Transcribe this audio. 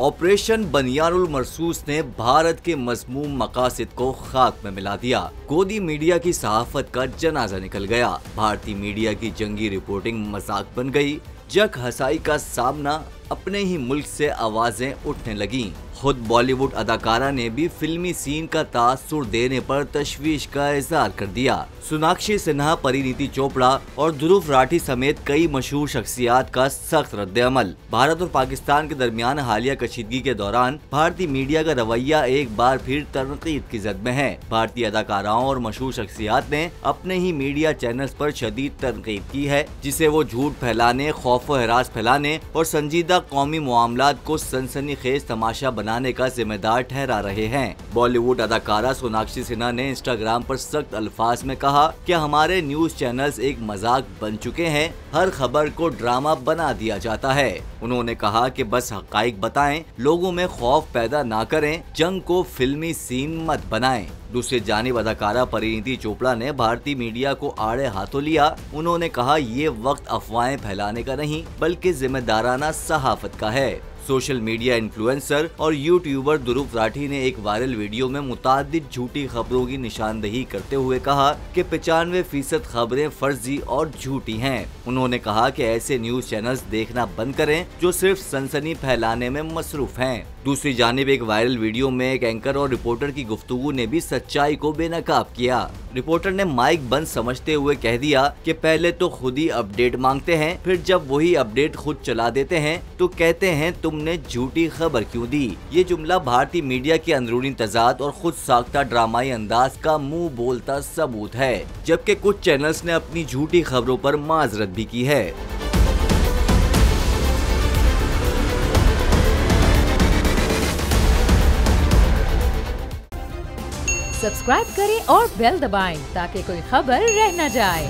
Operation बनियानुल मरसूस ने भारत के मज़मूम मकासद को खाक में मिला दिया। गोदी मीडिया की सहाफत का जनाजा निकल गया। भारतीय मीडिया की जंगी रिपोर्टिंग मजाक बन गई। जग हसाई का सामना अपने ही मुल्क से आवाजें उठने लगीं। खुद बॉलीवुड अदाकारा ने भी फिल्मी सीन का तासुर देने पर तशवीश का इजहार कर दिया। सोनाक्षी सिन्हा, परिणीति चोपड़ा और ध्रुव राठी समेत कई मशहूर शख्सियात का सख्त रद्द-ए-अमल। भारत और पाकिस्तान के दरमियान हालिया कशीदगी के दौरान भारतीय मीडिया का रवैया एक बार फिर तनकीद की जद में है। भारतीय अदाकाराओं और मशहूर शख्सियात ने अपने ही मीडिया चैनल्स पर शदीद तनकीद की है, जिसे वो झूठ फैलाने, खौफ व हरास फैलाने और संजीदा कौमी मामलात को सनसनीखेज तमाशा बनाने का जिम्मेदार ठहरा रहे हैं। बॉलीवुड अदाकारा सोनाक्षी सिन्हा ने इंस्टाग्राम पर सख्त अल्फाज में कहा कि हमारे न्यूज चैनल्स एक मजाक बन चुके हैं, हर खबर को ड्रामा बना दिया जाता है। उन्होंने कहा कि बस हकाइक बताएं, लोगों में खौफ पैदा ना करें, जंग को फिल्मी सीन मत बनाएं। दूसरी जानिब अदाकारा परिणीति चोपड़ा ने भारतीय मीडिया को आड़े हाथों लिया। उन्होंने कहा, ये वक्त अफवाहें फैलाने का नहीं बल्कि जिम्मेदाराना सहाफत का है। सोशल मीडिया इन्फ्लुएंसर और यूट्यूबर ध्रुव राठी ने एक वायरल वीडियो में मुतादिद झूठी खबरों की निशानदेही करते हुए कहा कि 95% खबरें फर्जी और झूठी हैं। उन्होंने कहा कि ऐसे न्यूज चैनल्स देखना बंद करें जो सिर्फ सनसनी फैलाने में मसरूफ हैं। दूसरी जानिब एक वायरल वीडियो में एक एंकर और रिपोर्टर की गुफ्तगू ने भी सच्चाई को बेनकाब किया। रिपोर्टर ने माइक बंद समझते हुए कह दिया कि पहले तो खुद ही अपडेट मांगते हैं, फिर जब वही अपडेट खुद चला देते हैं तो कहते हैं तुमने झूठी खबर क्यों दी। ये जुमला भारतीय मीडिया के अंदरूनी तजाद और खुद साख्ता ड्रामाई अंदाज का मुंह बोलता सबूत है, जबकि कुछ चैनल्स ने अपनी झूठी खबरों पर माजरत भी की है। सब्सक्राइब करें और बेल दबाएं ताकि कोई खबर रह न जाए।